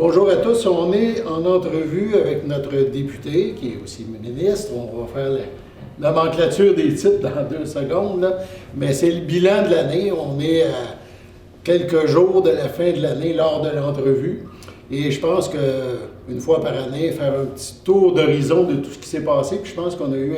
Bonjour à tous, on est en entrevue avec notre député, qui est aussi ministre. On va faire la nomenclature des titres dans 2 secondes, là. Mais c'est le bilan de l'année. On est à quelques jours de la fin de l'année lors de l'entrevue. Et je pense qu'une fois par année, faire un petit tour d'horizon de tout ce qui s'est passé. Puis je pense qu'on a eu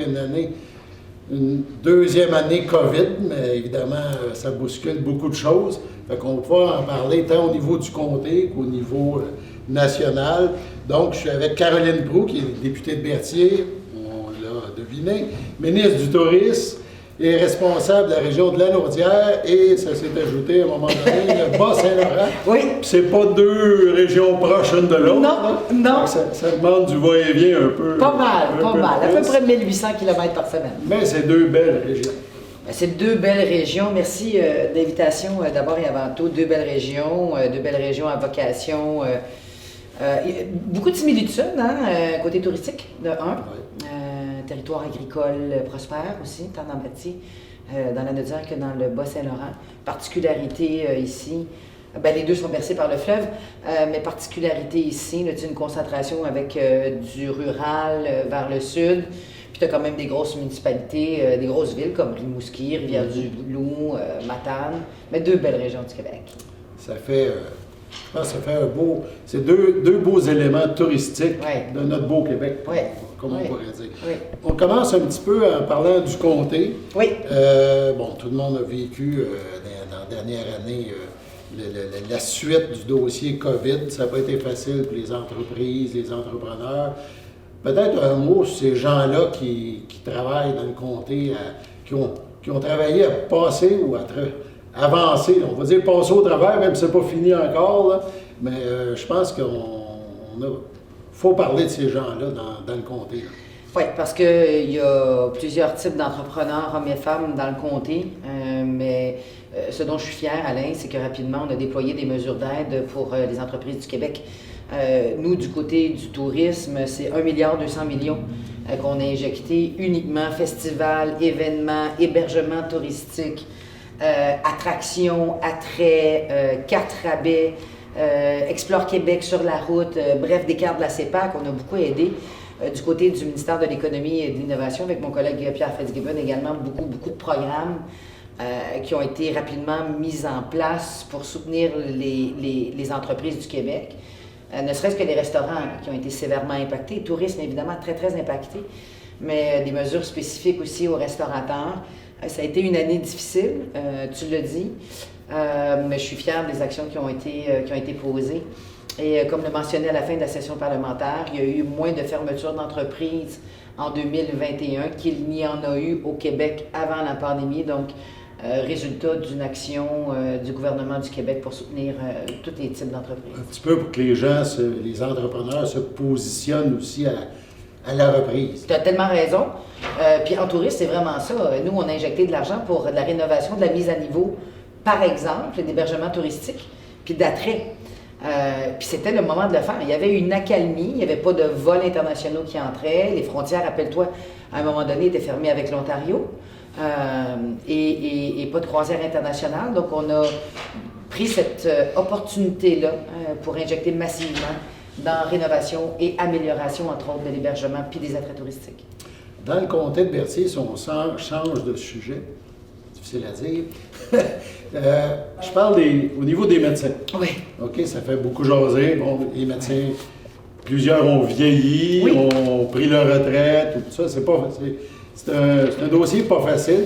une deuxième année COVID, mais évidemment, ça bouscule beaucoup de choses. Fait qu'on va pouvoir en parler tant au niveau du comté qu'au niveau national. Donc, je suis avec Caroline Proulx, qui est députée de Berthier, on l'a deviné, ministre du Tourisme et responsable de la région de Lanaudière. Et ça s'est ajouté à un moment donné, le Bas-Saint-Laurent. Oui. C'est pas 2 régions proches l'une de l'autre. Non. Ça demande du va-et-vient un peu. Pas mal. À peu près 1800 km par semaine. Mais c'est 2 belles régions. C'est 2 belles régions. Merci d'invitation d'abord et avant tout. 2 belles régions, 2 belles régions à vocation. Beaucoup de similitudes, côté touristique, de un. Oui. Territoire agricole prospère aussi, tant dans Berthier, dans la Lanaudière que dans le Bas-Saint-Laurent. Particularité ici, les deux sont bercés par le fleuve, mais particularité ici, là, une concentration avec du rural vers le sud. Puis tu as quand même des grosses municipalités, des grosses villes comme Rimouski, Rivière-du-Loup, Matane, mais 2 belles régions du Québec. Ça fait, je pense que ça fait un beau... C'est deux beaux éléments touristiques de notre beau Québec, comme on pourrait dire. Oui. On commence un petit peu en parlant du comté. Oui. Tout le monde a vécu dans la dernière année la suite du dossier COVID. Ça n'a pas été facile pour les entreprises, les entrepreneurs. Peut-être un mot sur ces gens-là qui travaillent dans le comté, qui ont travaillé à passer ou à avancer. On va dire passer au travers, même si ce n'est pas fini encore. Là. Mais je pense qu'il faut parler de ces gens-là dans le comté. Là. Oui, parce qu'il y a plusieurs types d'entrepreneurs, hommes et femmes, dans le comté. Mais ce dont je suis fière, Alain, c'est que rapidement, on a déployé des mesures d'aide pour les entreprises du Québec. Nous, du côté du tourisme, c'est 1,2 milliard qu'on a injecté uniquement festivals, événements, hébergements touristiques, attractions, attraits, cartes rabais, Explore Québec sur la route, bref, des cartes de la CEPAC. On a beaucoup aidé. Du côté du ministère de l'Économie et de l'Innovation, avec mon collègue Pierre Fitzgibbon, également beaucoup de programmes qui ont été rapidement mis en place pour soutenir les entreprises du Québec. Ne serait-ce que les restaurants qui ont été sévèrement impactés, le tourisme évidemment très impacté, mais des mesures spécifiques aussi aux restaurateurs. Ça a été une année difficile, tu l'as dit, mais je suis fière des actions qui ont été posées. Et comme le mentionnait à la fin de la session parlementaire, il y a eu moins de fermetures d'entreprises en 2021 qu'il n'y en a eu au Québec avant la pandémie. Donc, résultat d'une action du gouvernement du Québec pour soutenir tous les types d'entreprises. Un petit peu pour que les gens, les entrepreneurs se positionnent aussi à la reprise. Tu as tellement raison. Puis en tourisme, c'est vraiment ça. Nous, on a injecté de l'argent pour de la rénovation, de la mise à niveau, par exemple, d'hébergement touristique, puis d'attrait. Puis c'était le moment de le faire. Il y avait une accalmie, il n'y avait pas de vols internationaux qui entraient. Les frontières, rappelle-toi, à un moment donné, étaient fermées avec l'Ontario. Et pas de croisière internationale. Donc, on a pris cette opportunité-là pour injecter massivement dans rénovation et amélioration, entre autres, de l'hébergement puis des attraits touristiques. Dans le comté de Berthier, si on change de sujet, difficile à dire, je parle au niveau des médecins. Oui. OK, ça fait beaucoup jaser. Bon, les médecins, plusieurs ont vieilli, ont pris leur retraite, tout ça. C'est un dossier pas facile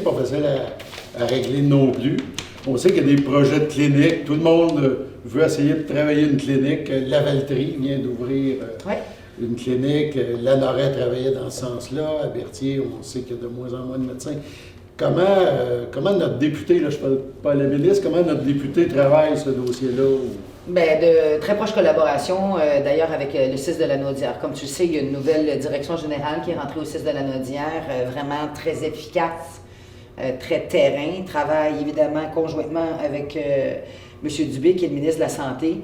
à régler non plus. On sait qu'il y a des projets de clinique. Tout le monde veut essayer de travailler une clinique. Lavaltrie vient d'ouvrir une clinique. Lanoret travaillait dans ce sens-là. À Berthier, on sait qu'il y a de moins en moins de médecins. Comment notre député, là, je ne parle pas à la ministre, comment notre député travaille ce dossier-là? Bien, de très proche collaboration, d'ailleurs, avec le CIS de Lanaudière. Comme tu le sais, il y a une nouvelle direction générale qui est rentrée au CIS de Lanaudière, vraiment très efficace, très terrain, travaille évidemment conjointement avec M. Dubé, qui est le ministre de la Santé,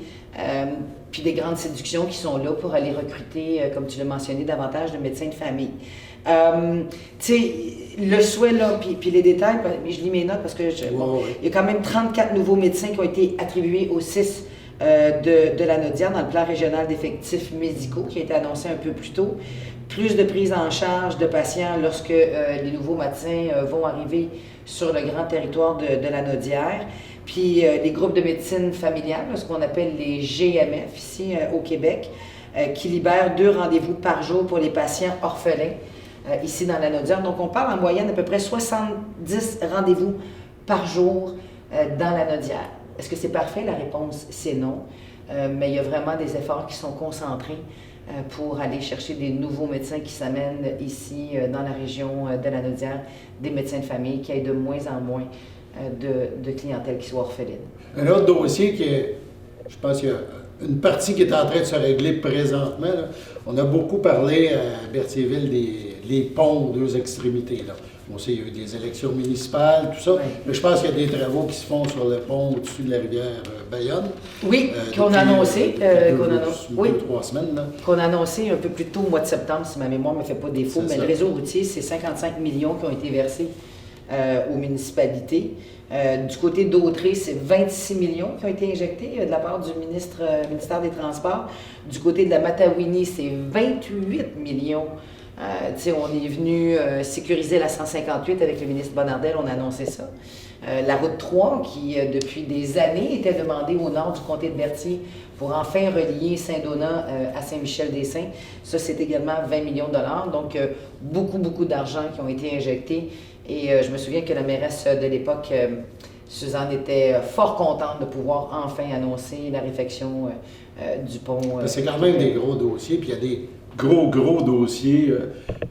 puis des grandes séductions qui sont là pour aller recruter, comme tu l'as mentionné, davantage de médecins de famille. Tu sais, le souhait là, puis les détails, je lis mes notes parce que il y a quand même 34 nouveaux médecins qui ont été attribués au CIS de la Naudière dans le plan régional d'effectifs médicaux qui a été annoncé un peu plus tôt. Plus de prise en charge de patients lorsque les nouveaux médecins vont arriver sur le grand territoire de la Naudière. Puis les groupes de médecine familiale, ce qu'on appelle les GMF ici au Québec, qui libèrent 2 rendez-vous par jour pour les patients orphelins ici dans la Naudière. Donc on parle en moyenne à peu près 70 rendez-vous par jour dans la Naudière. Est-ce que c'est parfait? La réponse, c'est non. Mais il y a vraiment des efforts qui sont concentrés pour aller chercher des nouveaux médecins qui s'amènent ici dans la région de la Naudière, des médecins de famille, qui aient de moins en moins de clientèle qui soit orpheline. Un autre dossier qui est, je pense qu'il y a une partie qui est en train de se régler présentement. Là. On a beaucoup parlé à Berthierville des ponts aux 2 extrémités. Là. On sait qu'il y a eu des élections municipales, tout ça. Oui. Mais je pense qu'il y a des travaux qui se font sur le pont au-dessus de la rivière Bayonne. Oui, qu'on a annoncé. Oui. 2-3 semaines. Là. Qu'on a annoncé un peu plus tôt au mois de septembre, si ma mémoire ne me fait pas défaut. Mais le réseau routier, c'est 55 millions qui ont été versés aux municipalités. Du côté d'Autrey, c'est 26 millions qui ont été injectés de la part du ministère des Transports. Du côté de la Matawini, c'est 28 millions. On est venu sécuriser la 158 avec le ministre Bonnardel, on a annoncé ça. La route 3, qui depuis des années était demandée au nord du comté de Berthier pour enfin relier Saint-Donat à Saint-Michel-des-Saints. Ça, c'est également 20 millions de dollars. Donc, beaucoup d'argent qui ont été injectés. Et je me souviens que la mairesse de l'époque, Suzanne, était fort contente de pouvoir enfin annoncer la réfection du pont. C'est quand même des gros dossiers, puis il y a des gros dossiers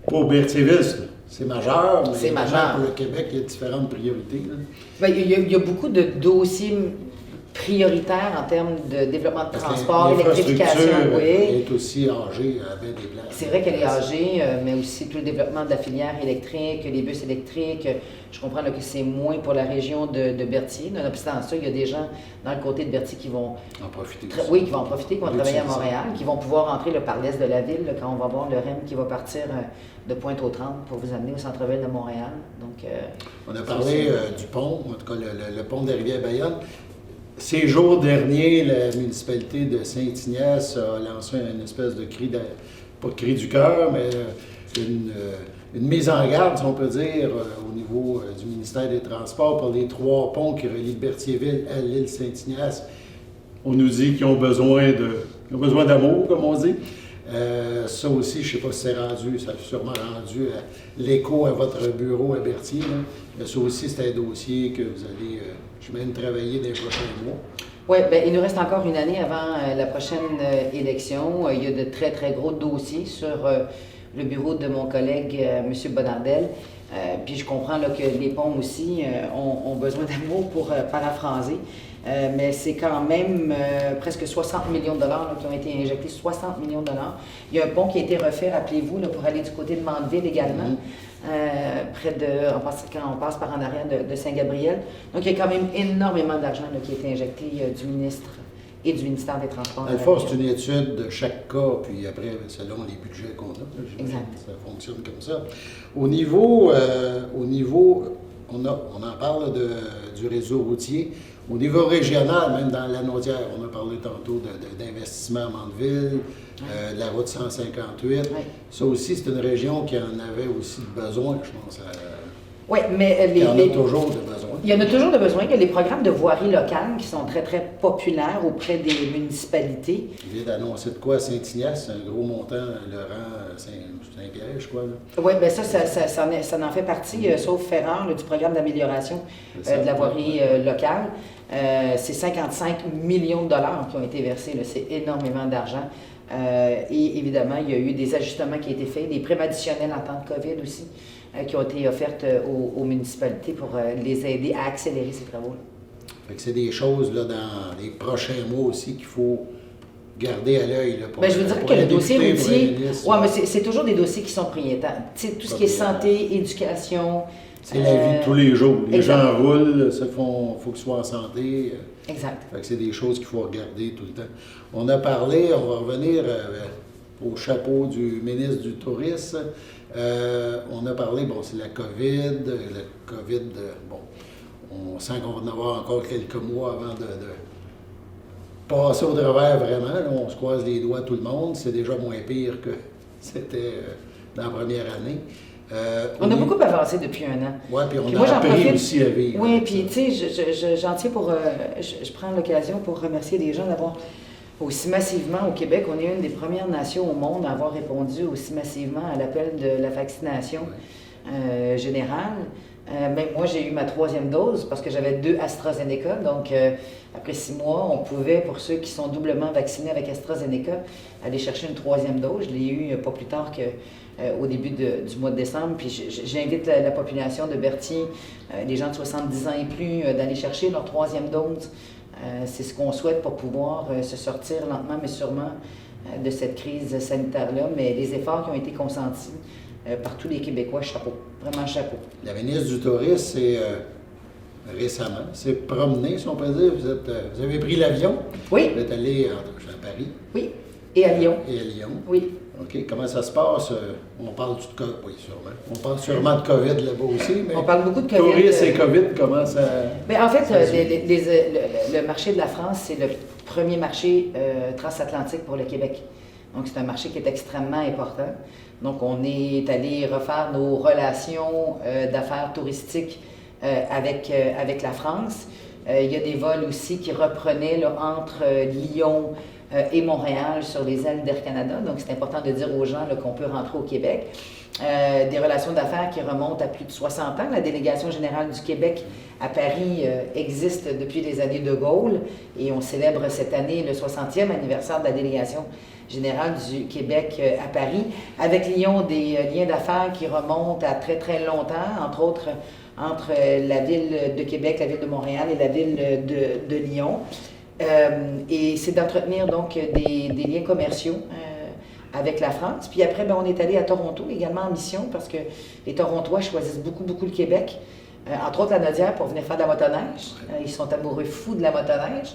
pour Berthierville. C'est majeur, mais c'est majeur. Pour le Québec, il y a différentes priorités. Bien, il y a beaucoup de dossiers prioritaires en termes de développement de transport, électrification. Oui. Elle est aussi âgée à bien des places. C'est vrai qu'elle est âgée, mais aussi tout le développement de la filière électrique, les bus électriques. Je comprends là, que c'est moins pour la région de Berthier. Nonobstant ça, il y a des gens dans le côté de Berthier qui vont en profiter. Oui, qui vont en profiter, qui vont travailler à Montréal, qui vont pouvoir entrer par l'est de la ville là, quand on va voir le REM qui va partir de Pointe-aux-Trembles pour vous amener au centre-ville de Montréal. Donc, on a parlé du pont, en tout cas le pont de la rivière Bayonne. Ces jours derniers, la municipalité de Saint-Ignace a lancé une espèce de cri, pas de cri du cœur, mais une mise en garde, si on peut dire, au niveau du ministère des Transports pour les 3 ponts qui relient Berthierville à l'île Saint-Ignace. On nous dit qu'ils ont besoin d'amour, comme on dit. Ça aussi, je ne sais pas si c'est rendu, ça a sûrement rendu l'écho à votre bureau à Berthier. Là. Ça aussi, c'est un dossier que vous allez, j'imagine, travailler dans les prochains mois. Oui, bien, il nous reste encore une année avant la prochaine élection. Il y a de très gros dossiers sur le bureau de mon collègue, M. Bonnardel. Puis je comprends là, que les ponts aussi ont besoin d'amour pour paraphraser. Mais c'est quand même presque 60 millions de dollars là, qui ont été injectés, 60 millions de dollars. Il y a un pont qui a été refait, rappelez-vous, là, pour aller du côté de Mandeville également, quand on passe par en arrière de Saint-Gabriel. Donc il y a quand même énormément d'argent là, qui a été injecté du ministre et du ministère des Transports. Dans le fond, c'est une étude de chaque cas, puis après, selon les budgets qu'on a, exact. Ça fonctionne comme ça. Au niveau on en parle du réseau routier. Au niveau régional, même dans la Naudière, on a parlé tantôt d'investissement à Mandeville, de la route 158. Oui. Ça aussi, c'est une région qui en avait aussi besoin, je pense. Oui, mais il y en a toujours de besoin. Il y en a toujours de besoin. Il y a les programmes de voirie locale qui sont très populaires auprès des municipalités. Il vient d'annoncer de quoi à Saint-Ignace, c'est un gros montant, Laurent, Saint-Pierre, je crois. Oui, bien ça en fait partie, sauf Ferrand, là, du programme d'amélioration de la voirie locale. C'est 55 millions de dollars qui ont été versés. C'est énormément d'argent. Et évidemment, il y a eu des ajustements qui ont été faits, des primes additionnelles en temps de COVID aussi, qui ont été offertes aux municipalités pour les aider à accélérer ces travaux-là. Fait que c'est des choses là, dans les prochains mois aussi qu'il faut garder à l'œil. Je veux dire que le dossier routier, mais c'est toujours des dossiers qui sont prioritaires. Tout ce qui est santé, éducation. C'est la vie de tous les jours. Les gens roulent, il faut qu'ils soient en santé. Exact. Fait que c'est des choses qu'il faut regarder tout le temps. On a parlé, on va revenir au chapeau du ministre du Tourisme. On a parlé, c'est la COVID. Le COVID, on sent qu'on va en avoir encore quelques mois avant de passé au travers vraiment. Là, on se croise les doigts tout le monde. C'est déjà moins pire que c'était dans la première année. On a beaucoup avancé depuis un an. Oui, puis on Puis a moi, j'en appris profite. aussi à vivre. Oui, puis tu sais, j'en tiens pour... je prends l'occasion pour remercier les gens d'avoir aussi massivement au Québec. On est une des premières nations au monde à avoir répondu aussi massivement à l'appel de la vaccination générale. Même moi, j'ai eu ma 3e dose parce que j'avais 2 AstraZeneca. Donc, après 6 mois, on pouvait, pour ceux qui sont doublement vaccinés avec AstraZeneca, aller chercher une 3e dose. Je l'ai eu pas plus tard qu'au début du mois de décembre. Puis j'invite la population de Berthier, les gens de 70 ans et plus, d'aller chercher leur 3e dose. C'est ce qu'on souhaite pour pouvoir se sortir lentement mais sûrement de cette crise sanitaire-là. Mais les efforts qui ont été consentis par tous les Québécois, chapeau. Vraiment chapeau. La ministre du Tourisme, c'est récemment, s'est promenée, si on peut dire. Vous avez pris l'avion. Oui. Vous êtes allé à Paris. Oui. Et à Lyon. Et à Lyon. Oui. OK. Comment ça se passe? On parle du COVID, oui, sûrement. On parle sûrement de COVID là-bas aussi, mais... On parle beaucoup de COVID. Tourisme et COVID, comment ça... Bien, en fait, le marché de la France, c'est le premier marché transatlantique pour le Québec. Donc, c'est un marché qui est extrêmement important. Donc, on est allé refaire nos relations d'affaires touristiques avec la France. Il y a des vols aussi qui reprenaient là, entre Lyon et Montréal sur les ailes d'Air Canada. Donc, c'est important de dire aux gens là, qu'on peut rentrer au Québec. Des relations d'affaires qui remontent à plus de 60 ans. La délégation générale du Québec à Paris existe depuis les années de Gaulle et on célèbre cette année le 60e anniversaire de la délégation générale du Québec à Paris, avec Lyon des liens d'affaires qui remontent à très très longtemps, entre autres entre la ville de Québec, la ville de Montréal et la ville de Lyon. Et c'est d'entretenir donc des liens commerciaux avec la France. Puis après, ben, on est allé à Toronto également en mission parce que les Torontois choisissent beaucoup, beaucoup le Québec. Entre autres la Nodière pour venir faire de la motoneige. Ils sont amoureux fous de la motoneige.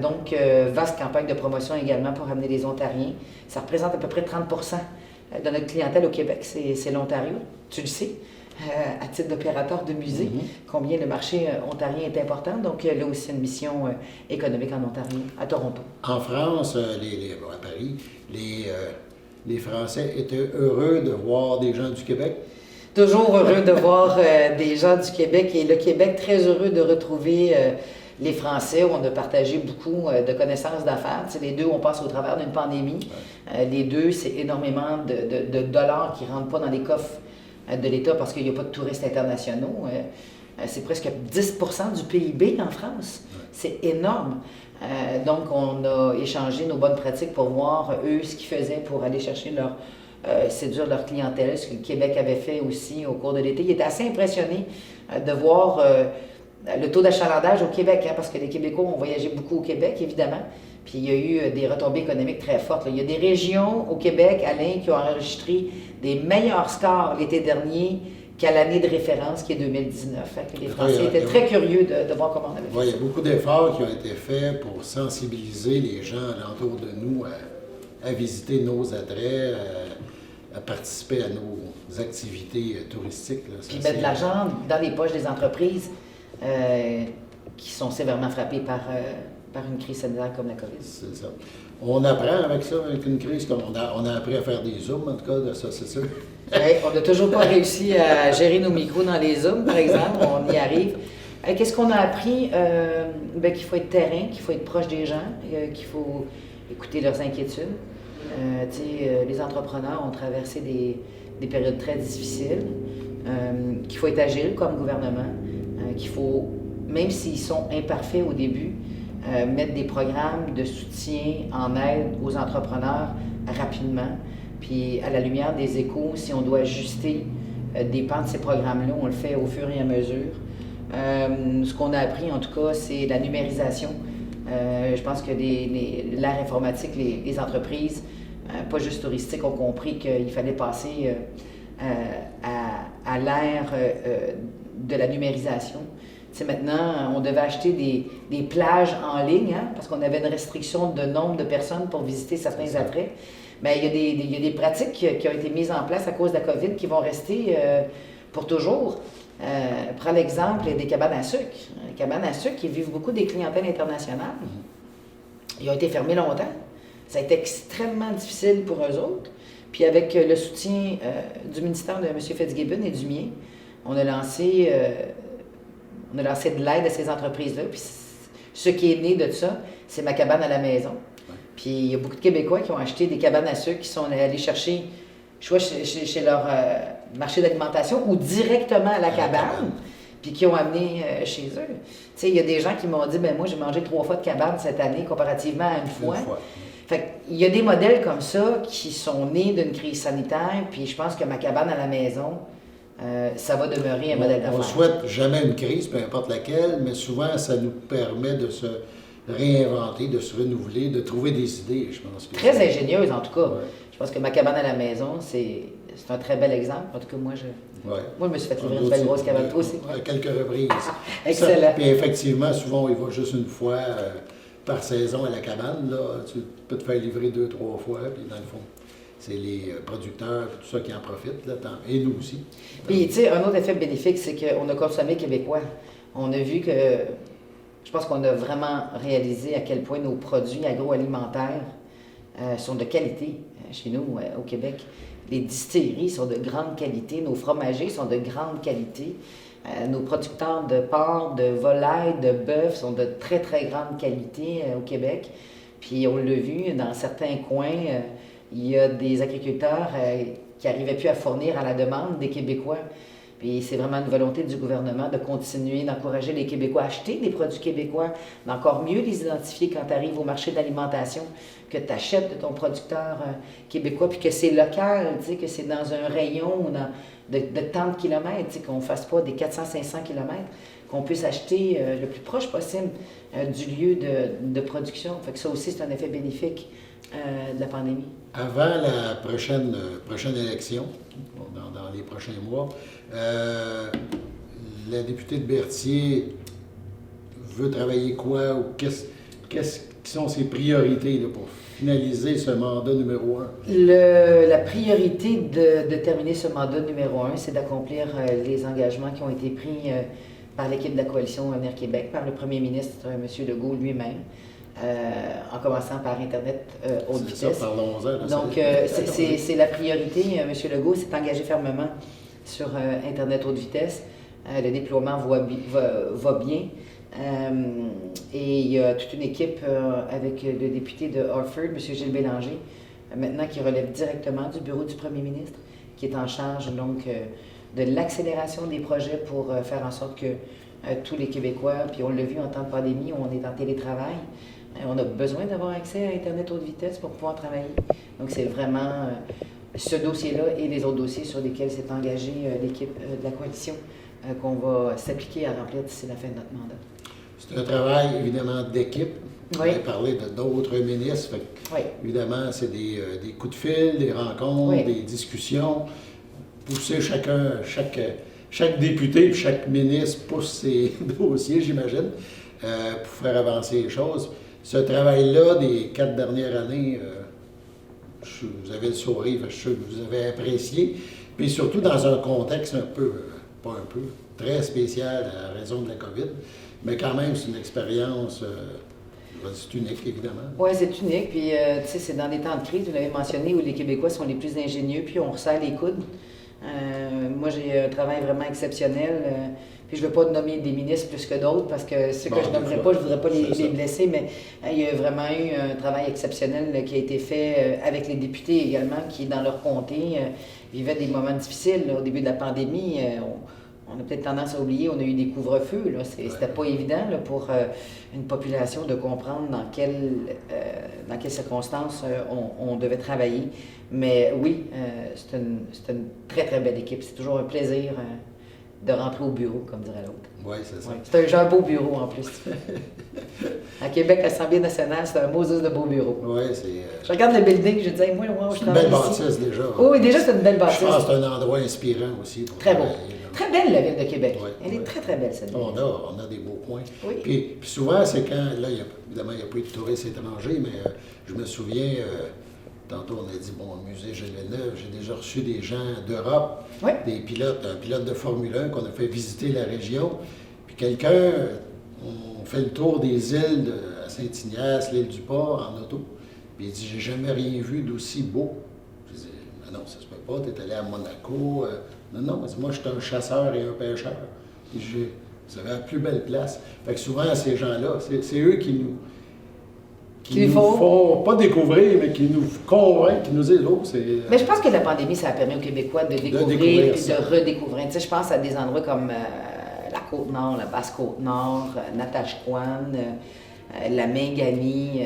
Donc, vaste campagne de promotion également pour amener les Ontariens. Ça représente à peu près 30 de notre clientèle au Québec, c'est l'Ontario. Tu le sais, à titre d'opérateur de musée, combien le marché ontarien est important. Donc, là aussi, une mission économique en Ontario, à Toronto. En France, à Paris, les Français étaient heureux de voir des gens du Québec. Toujours heureux de voir des gens du Québec et le Québec très heureux de retrouver les Français. On a partagé beaucoup de connaissances d'affaires. Tu sais, les deux, on passe au travers d'une pandémie. Les deux, c'est énormément de dollars qui ne rentrent pas dans les coffres de l'État parce qu'il n'y a pas de touristes internationaux. C'est presque 10 du PIB en France. C'est énorme. Donc, on a échangé nos bonnes pratiques pour voir, eux, ce qu'ils faisaient pour aller chercher séduire leur clientèle, ce que le Québec avait fait aussi au cours de l'été. Il était assez impressionné de voir le taux d'achalandage au Québec, parce que les Québécois ont voyagé beaucoup au Québec, évidemment. Puis il y a eu des retombées économiques très fortes. Il y a des régions au Québec, Alain, qui ont enregistré des meilleurs scores l'été dernier qu'à l'année de référence, qui est 2019. Fait que les Français étaient très curieux de voir comment on avait fait ça. Il y a beaucoup d'efforts qui ont été faits pour sensibiliser les gens alentour de nous à visiter nos attraits, à participer à nos activités touristiques. Là. Puis mettre de l'argent dans les poches des entreprises qui sont sévèrement frappées par une crise sanitaire comme la COVID. C'est ça. On apprend avec ça, avec une crise comme on a appris à faire des zooms, en tout cas, de ça, c'est sûr. Ouais, on n'a toujours pas réussi à gérer nos micros dans les zooms, par exemple. On y arrive. Qu'est-ce qu'on a appris? Qu'il faut être terrain, qu'il faut être proche des gens, qu'il faut écouter leurs inquiétudes. Les entrepreneurs ont traversé des périodes très difficiles, qu'il faut être agile comme gouvernement, qu'il faut, même s'ils sont imparfaits au début, mettre des programmes de soutien en aide aux entrepreneurs rapidement. Puis à la lumière des échos, si on doit ajuster des pans de ces programmes-là, on le fait au fur et à mesure. Ce qu'on a appris en tout cas, c'est la numérisation. Je pense que l'ère informatique, les entreprises, pas juste touristiques, ont compris qu'il fallait passer à l'ère de la numérisation. T'sais, maintenant, on devait acheter des plages en ligne, parce qu'on avait une restriction de nombre de personnes pour visiter certains attraits. Mais il y a des pratiques qui ont été mises en place à cause de la COVID qui vont rester pour toujours. Prends l'exemple des cabanes à sucre. Les cabanes à sucre qui vivent beaucoup des clientèles internationales. Ils ont été fermés longtemps. Ça a été extrêmement difficile pour eux autres. Puis avec le soutien du ministère de M. Fitzgibbon et du mien, on a lancé de l'aide à ces entreprises-là. Puis ce qui est né de ça, c'est ma cabane à la maison. Puis il y a beaucoup de Québécois qui ont acheté des cabanes à sucre, qui sont allés chercher, soit chez leur marché d'alimentation ou directement à la cabane, puis qui ont amené chez eux. Tu sais, il y a des gens qui m'ont dit, ben moi, j'ai mangé 3 fois de cabane cette année comparativement à une fois. Fait qu'il y a des modèles comme ça qui sont nés d'une crise sanitaire, puis je pense que ma cabane à la maison, ça va demeurer un modèle d'affaires. On ne souhaite jamais une crise, peu importe laquelle, mais souvent, ça nous permet de se réinventer, de se renouveler, de trouver des idées, je pense. Très ingénieuse, en tout cas. Ouais. Je pense que ma cabane à la maison, c'est un très bel exemple. En tout cas, moi, je me suis fait livrer une belle grosse cabane, toi aussi. À quelques reprises. Excellent. Puis effectivement, souvent, il va juste une fois par saison à la cabane. Là. Tu peux te faire livrer 2-3 fois, puis dans le fond, c'est les producteurs et tout ça qui en profitent, là, et nous aussi. Puis, tu sais, un autre effet bénéfique, c'est qu'on a consommé québécois. On a vu que, je pense qu'on a vraiment réalisé à quel point nos produits agroalimentaires sont de qualité chez nous, au Québec. Les distilleries sont de grande qualité, nos fromagers sont de grande qualité, nos producteurs de porc, de volaille, de bœuf sont de très, très grande qualité au Québec. Puis on l'a vu, dans certains coins, il y a des agriculteurs qui n'arrivaient plus à fournir à la demande des Québécois. Puis c'est vraiment une volonté du gouvernement de continuer d'encourager les Québécois à acheter des produits québécois, d'encore mieux les identifier quand tu arrives au marché d'alimentation, que tu achètes de ton producteur québécois, puis que c'est local, tu sais, que c'est dans un rayon de tant de kilomètres, tu sais, qu'on ne fasse pas des 400-500 kilomètres, qu'on puisse acheter le plus proche possible du lieu de production. Fait que ça aussi, c'est un effet bénéfique de la pandémie. Avant la prochaine élection, dans les prochains mois, la députée de Berthier veut travailler quoi ou qu'est-ce qui sont ses priorités là, pour finaliser ce mandat numéro 1? La priorité de terminer ce mandat numéro 1, c'est d'accomplir les engagements qui ont été pris par l'équipe de la Coalition Avenir Québec, par le premier ministre, M. Legault lui-même. En commençant par Internet haute vitesse. Ça, parlons-en. Là, donc, c'est la priorité. M. Legault s'est engagé fermement sur Internet haute vitesse. Le déploiement va bien. Et il y a toute une équipe avec le député de Harford, M. Gilles Bélanger, maintenant qui relève directement du bureau du premier ministre, qui est en charge donc de l'accélération des projets pour faire en sorte que tous les Québécois, puis on l'a vu en temps de pandémie, on est en télétravail, on a besoin d'avoir accès à Internet haute vitesse pour pouvoir travailler. Donc c'est vraiment ce dossier-là et les autres dossiers sur lesquels s'est engagée l'équipe de la coalition qu'on va s'appliquer à remplir d'ici la fin de notre mandat. C'est un travail évidemment d'équipe. On Oui. a parlé d'autres ministres. Oui. Évidemment, c'est des coups de fil, des rencontres, Oui. des discussions. Pousser chaque député et chaque ministre pousse ses dossiers, j'imagine, pour faire avancer les choses. Ce travail-là, des 4 dernières années, vous avez le sourire, je suis sûr que vous avez apprécié. Puis surtout dans un contexte très spécial à raison de la COVID. Mais quand même, c'est une expérience, c'est unique, évidemment. Oui, c'est unique. Puis, tu sais, c'est dans des temps de crise, vous l'avez mentionné, où les Québécois sont les plus ingénieux, puis on resserre les coudes. Moi, j'ai un travail vraiment exceptionnel. Puis je ne veux pas nommer des ministres plus que d'autres, parce que ceux que je ne nommerai pas, je ne voudrais pas les blesser, mais il y a vraiment eu un travail exceptionnel qui a été fait avec les députés également, qui, dans leur comté, vivaient des moments difficiles. Là, au début de la pandémie, on a peut-être tendance à oublier, on a eu des couvre-feux. C'était pas évident là, pour une population de comprendre dans quelles circonstances on devait travailler. Mais oui, c'est une très, très belle équipe. C'est toujours un plaisir de rentrer au bureau, comme dirait l'autre. Oui, c'est ça. Ouais, c'est un beau bureau en plus. À Québec, l'Assemblée nationale, c'est un Moses de beau bureau. Oui, c'est. Je regarde le building, je dis, moi, je C'est une belle bâtisse déjà. Oui, déjà, c'est une belle bâtisse. Je pense que c'est un endroit inspirant aussi. Pour très beau. travailler, là. Très belle, la ville de Québec. Oui, Elle est très, très belle, cette ville. On a des beaux points. Oui. Puis souvent, c'est quand, là, évidemment, il n'y a pas eu de touristes étrangers, mais je me souviens, tantôt on a dit, bon, au musée Gilles Villeneuve, j'ai déjà reçu des gens d'Europe, Oui. des pilotes, un pilote de Formule 1 qu'on a fait visiter la région. Puis on fait le tour des îles à Saint-Ignace, l'île du Port, en auto. Puis il dit, j'ai jamais rien vu d'aussi beau. Je dis, non, ça se peut pas, t'es allé à Monaco. Non, non, moi, je suis un chasseur et un pêcheur. Puis vous avez la plus belle place. Fait que souvent, ces gens-là, c'est eux qui nous font pas découvrir, mais qui nous convainquent, qui nous disent, oh, c'est... Mais je pense que la pandémie, ça a permis aux Québécois de découvrir et de redécouvrir. Tu sais, je pense à des endroits comme la Côte-Nord, la Basse-Côte-Nord, Natashquan, la Mingani.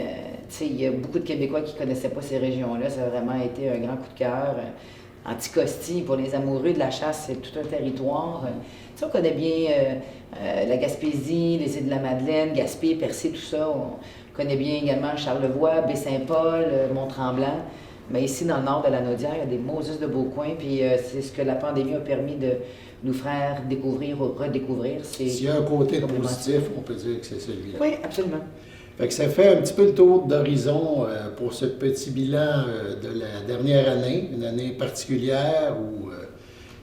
Tu sais, il y a beaucoup de Québécois qui ne connaissaient pas ces régions-là. Ça a vraiment été un grand coup de cœur. Anticosti, pour les amoureux de la chasse, c'est tout un territoire. Tu sais, on connaît bien la Gaspésie, les îles de la Madeleine, Gaspé, Percé, tout ça. On connaît bien également Charlevoix, Baie-Saint-Paul, Mont-Tremblant. Mais ici, dans le nord de la Naudière, il y a des Moses de beaux coins. Puis c'est ce que la pandémie a permis de nous faire découvrir ou redécouvrir. S'il y a un côté positif, on peut dire que c'est celui-là. Oui, absolument. Fait que ça fait un petit peu le tour d'horizon pour ce petit bilan de la dernière année, une année particulière où,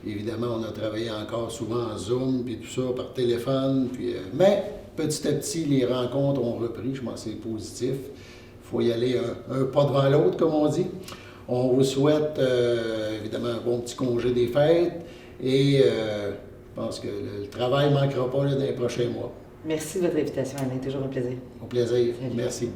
évidemment, on a travaillé encore souvent en Zoom, puis tout ça, par téléphone, puis, mais petit à petit, les rencontres ont repris, je pense que c'est positif. Il faut y aller un pas devant l'autre, comme on dit. On vous souhaite, évidemment, un bon petit congé des fêtes, et je pense que le travail ne manquera pas là, dans les prochains mois. Merci de votre invitation, Alain. Toujours un plaisir. Au plaisir. Salut. Merci.